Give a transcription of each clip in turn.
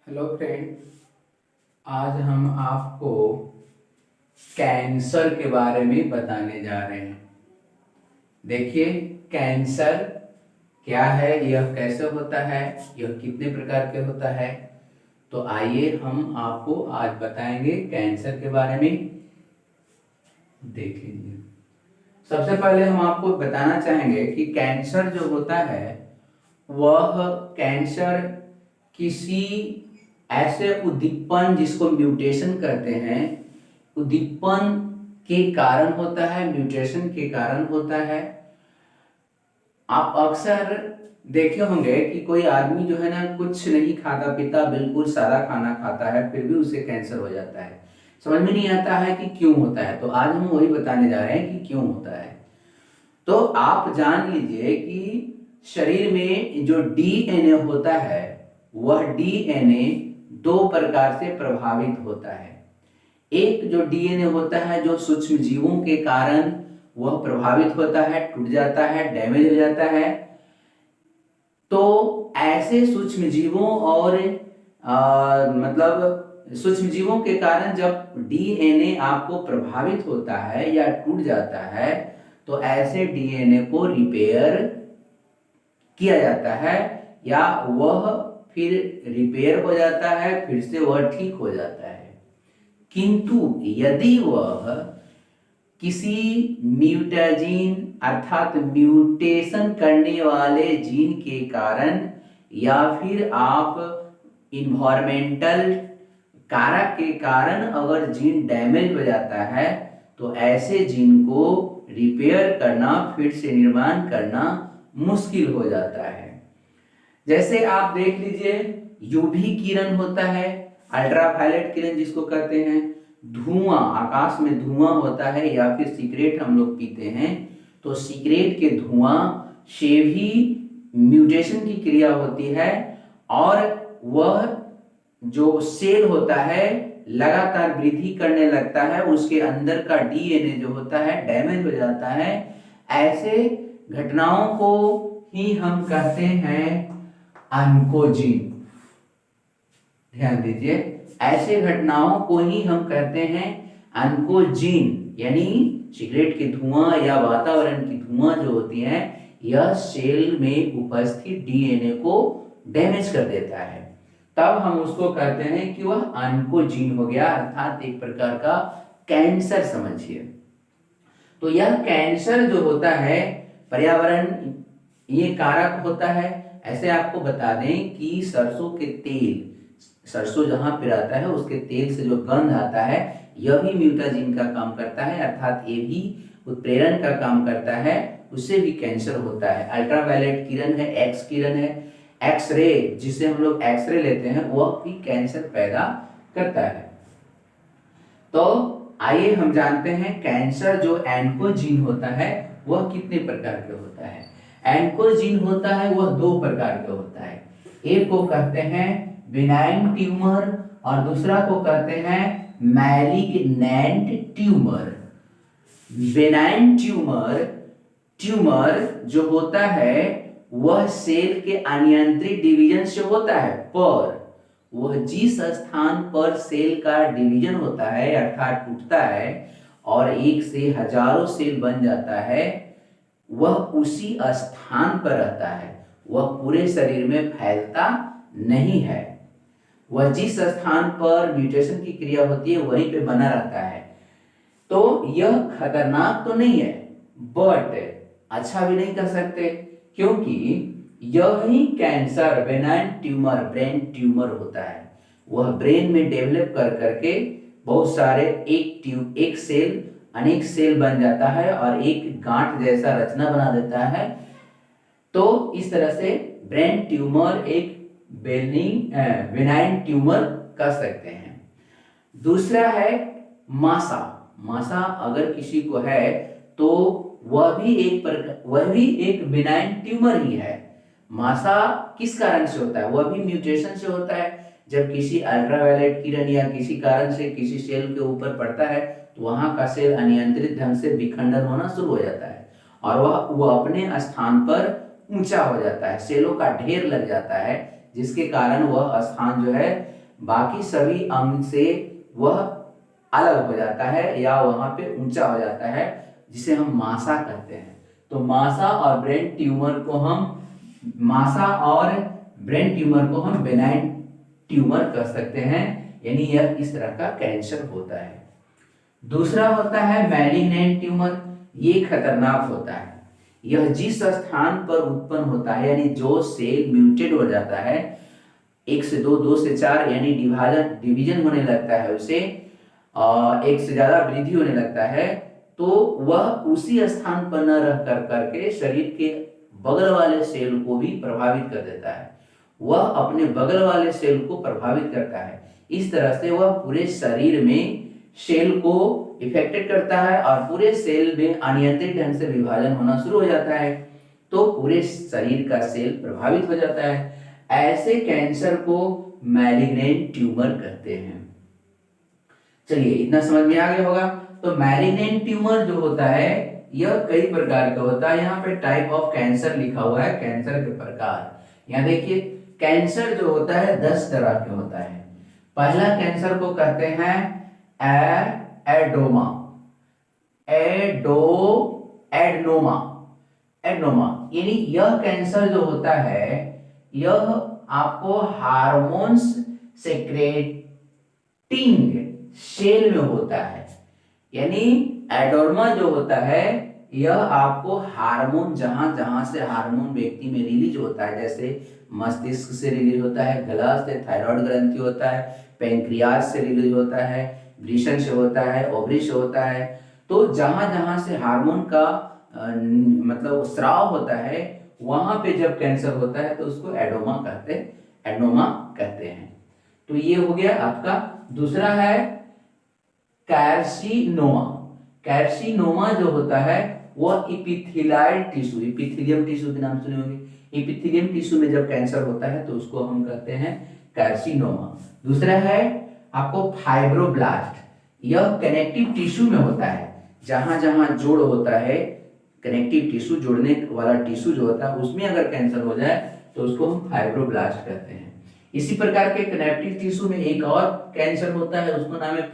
Hello friend. आज हम आपको कैंसर के बारे में बताने जा रहे हैं। देखिए, कैंसर क्या है, यह कैसे होता है, यह कितने प्रकार के होता है। तो आइए हम आपको आज बताएंगे कैंसर के बारे में। देख लीजिए, सबसे पहले हम आपको बताना चाहेंगे कि कैंसर जो होता है वह कैंसर किसी ऐसे उद्दीपन जिसको म्यूटेशन कहते हैं, उद्दीपन के कारण होता है, म्यूटेशन के कारण होता है। आप अक्सर देखे होंगे कि कोई आदमी जो है ना कुछ नहीं खाता पीता, बिल्कुल सादा खाना खाता है, फिर भी उसे कैंसर हो जाता है। समझ में नहीं आता है कि क्यों होता है। तो आज हम वही बताने जा रहे हैं कि क्यों होता है। तो आप जान लीजिए कि शरीर में जो डीएनए होता है वह डीएनए दो प्रकार से प्रभावित होता है। एक जो डीएनए होता है जो सूक्ष्म जीवों के कारण वह प्रभावित होता है, टूट जाता है, डैमेज हो जाता है। तो ऐसे सूक्ष्म जीवों और मतलब सूक्ष्म जीवों के कारण जब डीएनए आपको प्रभावित होता है या टूट जाता है तो ऐसे डीएनए को रिपेयर किया जाता है या वह फिर रिपेयर हो जाता है, फिर से वह ठीक हो जाता है। किंतु यदि वह किसी म्यूटाजीन अर्थात म्यूटेशन करने वाले जीन के कारण या फिर आप इन्वायरमेंटल कारक के कारण अगर जीन डैमेज हो जाता है तो ऐसे जीन को रिपेयर करना, फिर से निर्माण करना मुश्किल हो जाता है। जैसे आप देख लीजिए, यूवी किरण होता है, अल्ट्रावायलेट किरण जिसको कहते हैं, धुआं, आकाश में धुआं होता है, या फिर सिगरेट हम लोग पीते हैं तो सिगरेट के धुआं से भी म्यूटेशन की क्रिया होती है और वह जो सेल होता है लगातार वृद्धि करने लगता है, उसके अंदर का डीएनए जो होता है डैमेज हो जाता है। ऐसे घटनाओं को ही हम कहते हैं ऑन्कोजीन। ध्यान दीजिए, ऐसे घटनाओं को ही हम कहते हैं ऑन्कोजीन, यानी सिगरेट के धुआं या वातावरण की धुआं जो होती है यह सेल में उपस्थित डीएनए को डैमेज कर देता है। तब हम उसको कहते हैं कि वह ऑन्कोजीन हो गया, अर्थात एक प्रकार का कैंसर समझिए। तो यह कैंसर जो होता है पर्यावरण ये कारक होता है। ऐसे आपको बता दें कि सरसों के तेल, सरसों जहां पिराता है उसके तेल से जो गंध आता है यह भी म्यूटाजीन का काम करता है, अर्थात ये भी उत्प्रेरण का काम करता है, उससे भी कैंसर होता है। अल्ट्रावायलेट किरण है, एक्स किरण है, एक्सरे जिसे हम लोग एक्सरे लेते हैं वह भी कैंसर पैदा करता है। तो आइए हम जानते हैं कैंसर जो ऑन्कोजीन होता है वह कितने प्रकार के होता है। ऑन्कोजीन होता है वह दो प्रकार के होता है। एक को कहते हैं बिनाइन ट्यूमर और दूसरा को कहते हैं मैलिग्नेंट ट्यूमर। बेनाइन ट्यूमर जो होता है वह सेल के अनियंत्रित डिवीजन से होता है, पर वह जिस स्थान पर सेल का डिवीजन होता है अर्थात टूटता है और एक से हजारों सेल बन जाता है, वह उसी स्थान पर रहता है, वह पूरे शरीर में फैलता नहीं है। वह जिस स्थान पर म्यूटेशन की क्रिया होती है वहीं पे बना रहता है। तो यह खतरनाक तो नहीं है, बट अच्छा भी नहीं कर सकते, क्योंकि यही cancer benign tumour brain tumour होता है। वह ब्रेन में डेवलप कर करके बहुत सारे एक सेल अनेक सेल बन जाता है और एक गांठ जैसा रचना बना देता है। तो इस तरह से ब्रेन ट्यूमर एक बेनाइन ट्यूमर कर सकते हैं। दूसरा है मासा। मासा अगर किसी को है तो वह भी एक बिनाइन ट्यूमर ही है। मासा किस कारण से होता है? वह भी म्यूटेशन से होता है। जब किसी अल्ट्रावायलेट किरण या किसी कारण से किसी सेल के ऊपर पड़ता है तो वहां का सेल अनियंत्रित ढंग से विखंडन होना शुरू हो जाता है और वह अपने स्थान पर ऊंचा हो जाता है, सेलों का ढेर लग जाता है, जिसके कारण वह स्थान जो है बाकी सभी अंग से वह अलग हो जाता है या वहां पे ऊंचा हो जाता है, जिसे हम मासा कहते हैं। तो मासा और ब्रेन ट्यूमर को हम बेनाइन ट्यूमर कह सकते हैं, यानी यह इस तरह का कैंसर होता है। दूसरा होता है मैलिग्नेंट ट्यूमर। ये खतरनाक होता है। यह जिस स्थान पर उत्पन्न होता है, यानी जो सेल म्यूटेट हो जाता है, 1 से 2, 2 से 4 यानी डिवीजन होने लगता है, उसे एक से ज्यादा वृद्धि होने लगता है, तो वह उसी स्थान पर न रह कर करके शरीर के बगल वाले सेल को भी प्रभावित कर देता है। वह अपने बगल वाले सेल को प्रभावित करता है। इस तरह से वह पूरे शरीर में सेल को इफेक्टेड करता है और पूरे सेल में अनियंत्रित ढंग से विभाजन होना शुरू हो जाता है, तो पूरे शरीर का सेल प्रभावित हो जाता है। ऐसे कैंसर को मैलिग्नेंट ट्यूमर कहते हैं। चलिए, इतना समझ में आ गया होगा। तो मैलिग्नेंट ट्यूमर जो होता है यह कई प्रकार का होता है। यहाँ पे टाइप ऑफ कैंसर लिखा हुआ है, कैंसर के प्रकार। यहाँ देखिए, कैंसर जो होता है 10 तरह के होता है। पहला कैंसर को कहते हैं एडोमा, एडनोमा, यानी यह कैंसर जो होता है यह आपको हार्मोन्स सेक्रेटिंग सेल में होता है। यानी एडोर्मा जो होता है यह आपको हार्मोन, जहां जहां से हार्मोन व्यक्ति में रिलीज होता है, जैसे मस्तिष्क से रिलीज होता है, गला से थायराइड ग्रंथि होता है, पेंक्रियाज से रिलीज होता है, वृषण से होता है, ओवरी से होता है। तो जहां जहां से हार्मोन का मतलब स्राव होता है, वहां पे जब कैंसर होता है तो उसको एडोमा कहते हैं। तो ये हो गया आपका। दूसरा है कार्सिनोमा। कार्सिनोमा जो होता है वह इपिथेलियल टिश्यू, इपिथेलियम टिश्यू के नाम सुने होंगे। इपिथेलियम टिश्यू में जब कैंसर होता है तो उसको हम कहते हैं कार्सिनोमा। दूसरा है आपको फाइब्रोब्लास्ट। यह कनेक्टिव टिश्यू में होता है, जहां जहां जोड़ होता है, कनेक्टिव टिश्यू, जोड़ने वाला टिश्यू जो होता है, उसमें अगर कैंसर हो जाए तो उसको हम फाइब्रोब्लास्ट कहते हैं। इसी प्रकार के कनेक्टिव टिश्यू में एक और कैंसर होता है, उसका नाम है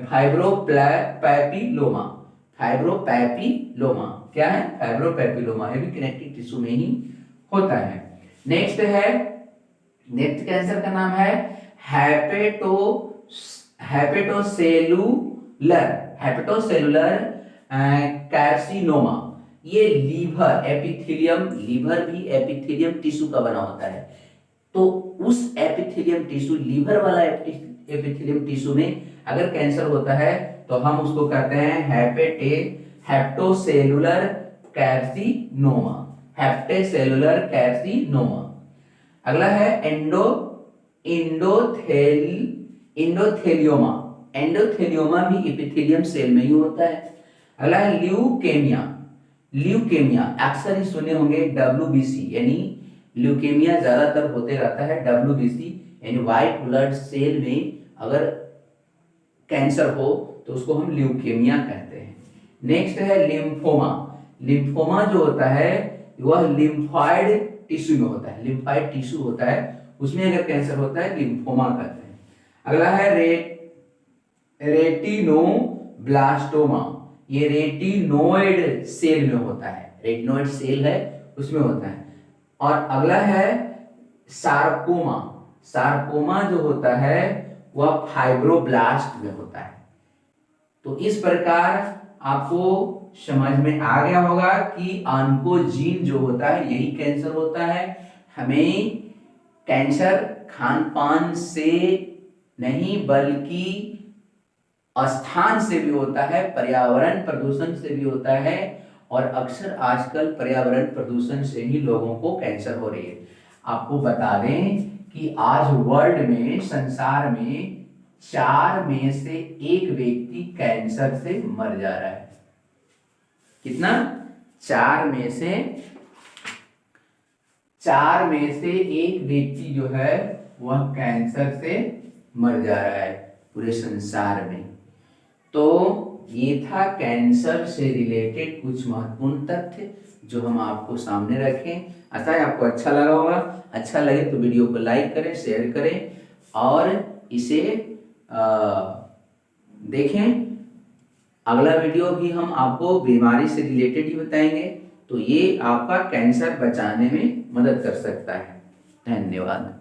फाइब्रोपैपिलोमा। फाइब्रोपैपिलोमा क्या है? फाइब्रोपैपिलोमा, ये भी कनेक्टिव टिश्यू में ही होता है। नेक्स्ट कैंसर का नाम है हेपेटोसेलुलर कार्सिनोमा। ये लीवर भी एपिथेलियम टिश्यू का बना होता है। तो उस एपिथेलियम टिश्यू, लीवर वाला एपिथेलियम टिश्यू में अगर कैंसर होता है तो हम उसको कहते हैं हेप्टोसेलुलर कार्सिनोमा। हेप्टोसेलुलर कार्सिनोमा। अगला है एंडोथेलियोमा। एंडोथेलियोमा भी एपिथेलियम सेल में ही होता है। अगला है ल्यूकेमिया अक्सर ही सुने होंगे, WBC, यानी ल्यूकेमिया ज्यादातर होते रहता है। WBC यानी व्हाइट ब्लड सेल में अगर कैंसर हो तो उसको हम ल्यूकेमिया कहते हैं। नेक्स्ट है लिम्फोमा। लिम्फोमा जो होता है वह लिम्फॉइड टिश्यू में होता है। लिम्फॉइड टिश्यू होता है, उसमें अगर कैंसर होता है लिम्फोमा कहते हैं। अगला है रेटिनोब्लास्टोमा। ये रेटिनोइड सेल में होता है, रेटिनोइड सेल है उसमें होता है। और अगला है सार्कोमा। सार्कोमा जो होता है वह फाइब्रोब्लास्ट में होता है। तो इस प्रकार आपको समझ में आ गया होगा कि ऑन्कोजीन जो होता है यही कैंसर होता है। हमें कैंसर खान पान से नहीं बल्कि स्थान से भी होता है, पर्यावरण प्रदूषण से भी होता है, और अक्सर आजकल पर्यावरण प्रदूषण से ही लोगों को कैंसर हो रही है। आपको बता दें कि आज वर्ल्ड में, संसार में 4 में से 1 व्यक्ति कैंसर से मर जा रहा है। कितना? 4 में से 1 व्यक्ति जो है वह कैंसर से मर जा रहा है पूरे संसार में। तो ये था कैंसर से रिलेटेड कुछ महत्वपूर्ण तथ्य जो हम आपको सामने रखें। आशा है आपको अच्छा लगा होगा। अच्छा लगे तो वीडियो को लाइक करें, शेयर करें और इसे देखें। अगला वीडियो भी हम आपको बीमारी से रिलेटेड ही बताएंगे, तो ये आपका कैंसर बचाने में मदद कर सकता है। धन्यवाद।